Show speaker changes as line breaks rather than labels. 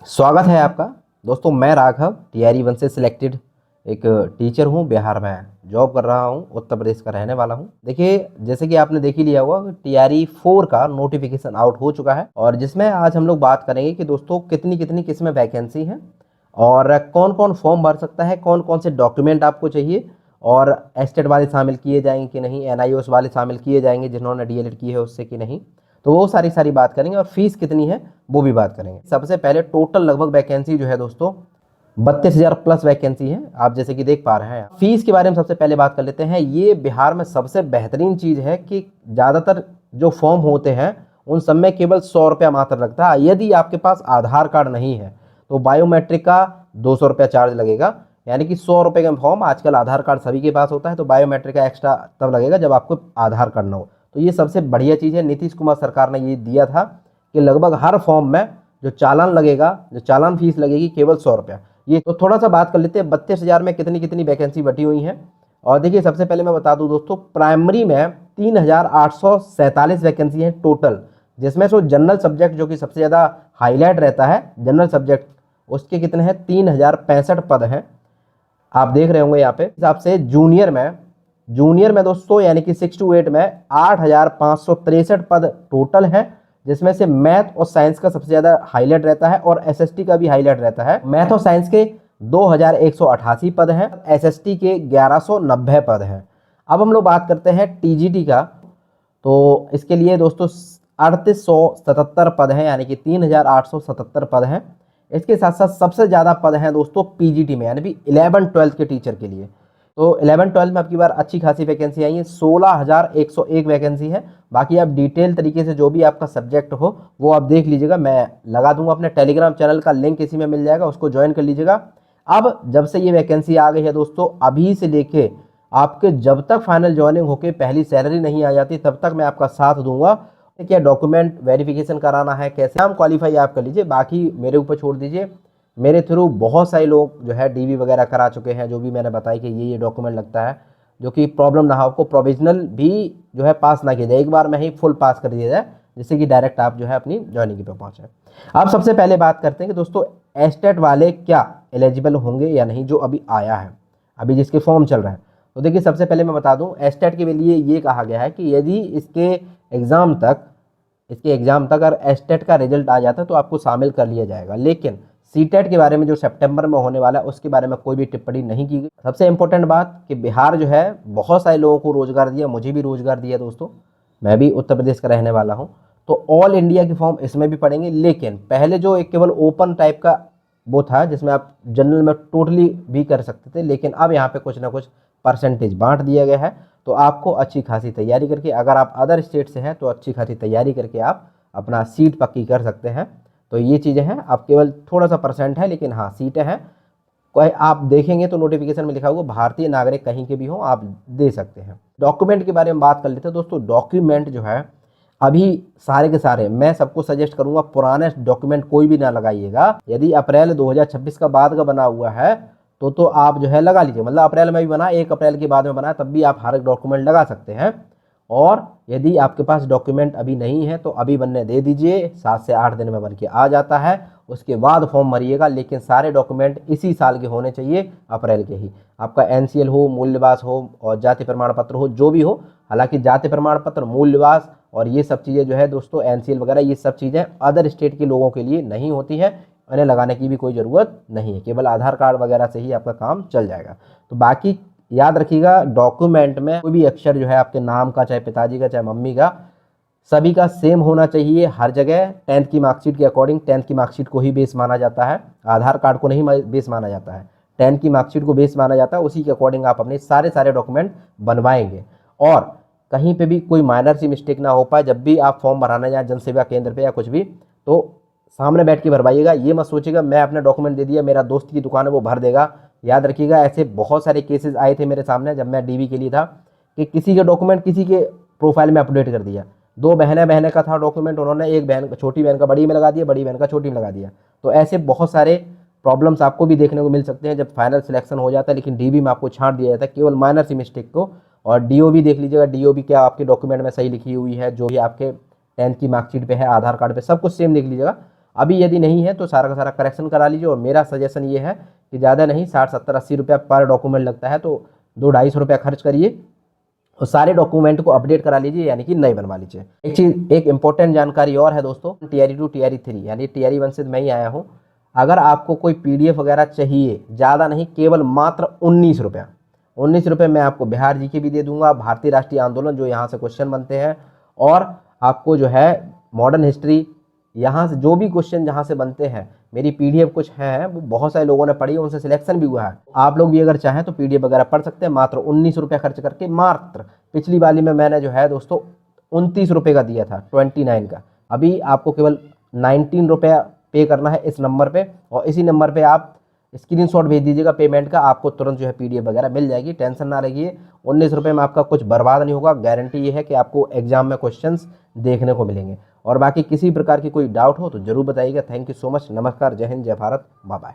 स्वागत है आपका दोस्तों। मैं राघव टीआरई 1 से सिलेक्टेड एक टीचर हूं। बिहार में जॉब कर रहा हूं, उत्तर प्रदेश का रहने वाला हूं। देखिए, जैसे कि आपने देख ही लिया होगा, टीआरई 4 का नोटिफिकेशन आउट हो चुका है और जिसमें आज हम लोग बात करेंगे कि दोस्तों कितनी कितनी किसमें वैकेंसी है और कौन कौन फॉर्म भर सकता है, कौन कौन से डॉक्यूमेंट आपको चाहिए और एस्टेट वाले शामिल किए जाएंगे कि नहीं, एनआईओएस वाले शामिल किए जाएंगे जिन्होंने डीएलएड की है उससे कि नहीं। तो वो सारी बात करेंगे और फीस कितनी है वो भी बात करेंगे। सबसे पहले टोटल लगभग वैकेंसी जो है दोस्तों 32,000 प्लस वैकेंसी है, आप जैसे कि देख पा रहे हैं। फीस के बारे में सबसे पहले बात कर लेते हैं। ये बिहार में सबसे बेहतरीन चीज़ है कि ज़्यादातर जो फॉर्म होते हैं उन सब में केवल 100 रुपया मात्र लगता है। यदि आपके पास आधार कार्ड नहीं है तो बायोमेट्रिक का 200 रुपया चार्ज लगेगा, यानी कि 100 रुपये का फॉर्म। आजकल आधार कार्ड सभी के पास होता है, तो बायोमेट्रिक का एक्स्ट्रा तब लगेगा जब आपको आधार कार्ड ना हो। तो ये सबसे बढ़िया चीज़ है। नीतीश कुमार सरकार ने ये दिया था कि लगभग हर फॉर्म में जो चालान लगेगा, जो चालान फीस लगेगी, केवल 100 रुपया। ये तो थोड़ा सा बात कर लेते हैं 32,000 में कितनी कितनी वैकेंसी बटी हुई हैं। और देखिए, सबसे पहले मैं बता दूं दोस्तों, प्राइमरी में 3,847 वैकेंसी है टोटल, जिसमें से जनरल सब्जेक्ट जो कि सबसे ज़्यादा हाईलाइट रहता है, जनरल सब्जेक्ट, उसके कितने हैं 3,065 पद हैं। आप देख रहे होंगे यहाँ पे हिसाब से। जूनियर में दोस्तों यानी कि 6 to 8 में 8,563 पद टोटल हैं, जिसमें से मैथ और साइंस का सबसे ज़्यादा हाईलाइट रहता है और एसएसटी का भी हाईलाइट रहता है। मैथ और साइंस के 2,188 पद हैं, एसएसटी के 1,190 पद हैं। अब हम लोग बात करते हैं टीजीटी का, तो इसके लिए दोस्तों 3,877 पद हैं, यानी कि 3,877 पद हैं। इसके साथ साथ सबसे ज़्यादा पद हैं दोस्तों पीजीटी में, यानी कि 11-12 के टीचर के लिए। तो 11-12 में आपकी बार अच्छी खासी वैकेंसी आई है, 16,101 वैकेंसी है। बाकी आप डिटेल तरीके से जो भी आपका सब्जेक्ट हो वो आप देख लीजिएगा, मैं लगा दूंगा अपने टेलीग्राम चैनल का लिंक, इसी में मिल जाएगा, उसको ज्वाइन कर लीजिएगा। अब जब से ये वैकेंसी आ गई है दोस्तों, अभी से लेके आपके जब तक फाइनल ज्वाइनिंग होकर पहली सैलरी नहीं आ जाती तब तक मैं आपका साथ दूंगा। क्या डॉक्यूमेंट वेरिफिकेशन कराना है, कैसे हम क्वालिफाई आप कर लीजिए, बाकी मेरे ऊपर छोड़ दीजिए। मेरे थ्रू बहुत सारे लोग जो है डीवी वगैरह करा चुके हैं, जो भी मैंने बताया कि ये डॉक्यूमेंट लगता है, जो कि प्रॉब्लम ना हो आपको। प्रोविजनल भी जो है पास ना किया जाए, एक बार में ही फुल पास कर दिया जाए, जिससे कि डायरेक्ट आप जो है अपनी ज्वाइनिंग पे पहुँचे। अब सबसे पहले बात करते हैं कि दोस्तों एस्टेट वाले क्या एलिजिबल होंगे या नहीं, जो अभी आया है, अभी जिसके फॉर्म चल रहे हैं। तो देखिए, सबसे पहले मैं बता दूं, एस्टेट के लिए ये कहा गया है कि यदि इसके एग्ज़ाम तक अगर एस्टेट का रिजल्ट आ जाता है तो आपको शामिल कर लिया जाएगा। लेकिन सीटेट के बारे में जो सितंबर में होने वाला है उसके बारे में कोई भी टिप्पणी नहीं की गई। सबसे इंपॉर्टेंट बात कि बिहार जो है बहुत सारे लोगों को रोजगार दिया, मुझे भी रोजगार दिया दोस्तों, मैं भी उत्तर प्रदेश का रहने वाला हूँ। तो ऑल इंडिया के फॉर्म इसमें भी पड़ेंगे। लेकिन पहले जो एक केवल ओपन टाइप का वो था, जिसमें आप जनरल में टोटली भी कर सकते थे, लेकिन अब यहाँ पे कुछ ना कुछ परसेंटेज बांट दिया गया है। तो आपको अच्छी खासी तैयारी करके, अगर आप अदर स्टेट से हैं तो अच्छी खासी तैयारी करके आप अपना सीट पक्की कर सकते हैं। तो ये चीज़ें हैं, आप केवल थोड़ा सा परसेंट है, लेकिन हाँ सीटें हैं। कोई आप देखेंगे तो नोटिफिकेशन में लिखा हुआ भारतीय नागरिक कहीं के भी हो आप दे सकते हैं। डॉक्यूमेंट के बारे में बात कर लेते हैं दोस्तों। डॉक्यूमेंट जो है अभी सारे के सारे मैं सबको सजेस्ट करूंगा पुराने डॉक्यूमेंट कोई भी ना लगाइएगा। यदि अप्रैल 2026 का बाद का बना हुआ है तो आप जो है लगा लीजिए, मतलब अप्रैल में भी बना, 1 अप्रैल के बाद में बना, तब भी आप हर एक डॉक्यूमेंट लगा सकते हैं। और यदि आपके पास डॉक्यूमेंट अभी नहीं है तो अभी बनने दे दीजिए, 7 से 8 दिन में बन के आ जाता है, उसके बाद फॉर्म भरिएगा। लेकिन सारे डॉक्यूमेंट इसी साल के होने चाहिए, अप्रैल के ही। आपका एनसीएल हो, मूल्यवास हो और जाति प्रमाण पत्र हो, जो भी हो। हालांकि जाति प्रमाण पत्र, मूल्यवास और ये सब चीज़ें जो है दोस्तों, एनसीएल वगैरह, ये सब चीज़ें अदर स्टेट के लोगों के लिए नहीं होती है, इन्हें लगाने की भी कोई ज़रूरत नहीं है। केवल आधार कार्ड वगैरह से ही आपका काम चल जाएगा। तो बाकी याद रखिएगा, डॉक्यूमेंट में कोई भी अक्षर जो है आपके नाम का, चाहे पिताजी का, चाहे मम्मी का, सभी का सेम होना चाहिए हर जगह। 10th की मार्कशीट के अकॉर्डिंग, 10th की मार्कशीट को ही बेस माना जाता है, आधार कार्ड को नहीं बेस माना जाता है, 10th की मार्कशीट को बेस माना जाता है। उसी के अकॉर्डिंग आप अपने सारे डॉक्यूमेंट बनवाएंगे। और कहीं पे भी कोई माइनर सी मिस्टेक ना हो पाए। जब भी आप फॉर्म भराने जाए जन सेवा केंद्र पे या कुछ भी, तो सामने बैठ के भरवाइएगा। ये मत सोचिएगा मैं अपना डॉक्यूमेंट दे दिया, मेरा दोस्त की दुकान है वो भर देगा। याद रखिएगा, ऐसे बहुत सारे केसेस आए थे मेरे सामने जब मैं डीवी के लिए था, कि किसी के डॉक्यूमेंट किसी के प्रोफाइल में अपडेट कर दिया। 2 बहनें का था डॉक्यूमेंट, उन्होंने एक बहन, छोटी बहन का बड़ी में लगा दिया, बड़ी बहन का छोटी में लगा दिया। तो ऐसे बहुत सारे प्रॉब्लम्स आपको भी देखने को मिल सकते हैं जब फाइनल सिलेक्शन हो जाता है। लेकिन डीवी में आपको छांट दिया जाता है केवल माइनर सी मिस्टेक को। और डीओ भी देख लीजिएगा, डीओ भी क्या आपके डॉक्यूमेंट में सही लिखी हुई है, जो भी आपके 10th की मार्कशीट पे है, आधार कार्ड पे, सब कुछ सेम देख लीजिएगा। अभी यदि नहीं है तो सारा का सारा करेक्शन करा लीजिए। और मेरा सजेशन ये है कि ज़्यादा नहीं 60-70-80 रुपया पर डॉक्यूमेंट लगता है, तो 200-250 रुपया खर्च करिए और सारे डॉक्यूमेंट को अपडेट करा लीजिए, यानी कि नए बनवा लीजिए। एक चीज़, एक इंपॉर्टेंट जानकारी और है दोस्तों, टीआरई 2 टीआरई 3 यानी टीआरई 1 से मैं ही आया हूँ। अगर आपको कोई पीडीएफ वगैरह चाहिए, ज़्यादा नहीं, केवल मात्र 19 रुपया, 19 रुपये में आपको बिहार जी के भी दे दूंगा, भारतीय राष्ट्रीय आंदोलन जो यहाँ से क्वेश्चन बनते हैं, और आपको जो है मॉडर्न हिस्ट्री, यहाँ से जो भी क्वेश्चन जहाँ से बनते हैं, मेरी पीडीएफ कुछ है, वो बहुत सारे लोगों ने पढ़ी है, उनसे सिलेक्शन भी हुआ है। आप लोग भी अगर चाहें तो पीडीएफ वगैरह पढ़ सकते हैं मात्र 19 रुपये खर्च करके। मात्र पिछली वाली में मैंने जो है दोस्तों 29 रुपये का दिया था, 29 का। अभी आपको केवल 19 रुपया पे करना है इस नंबर पे, और इसी नंबर पे आप स्क्रीनशॉट भेज दीजिएगा पेमेंट का, आपको तुरंत जो है पीडीएफ वगैरह मिल जाएगी। टेंशन ना रखिए, 19 रुपये में आपका कुछ बर्बाद नहीं होगा। गारंटी ये है कि आपको एग्जाम में क्वेश्चंस देखने को मिलेंगे। और बाकी किसी प्रकार की कोई डाउट हो तो जरूर बताइएगा। Thank you so much. नमस्कार, जय हिंद, जय भारत, बाय बाय।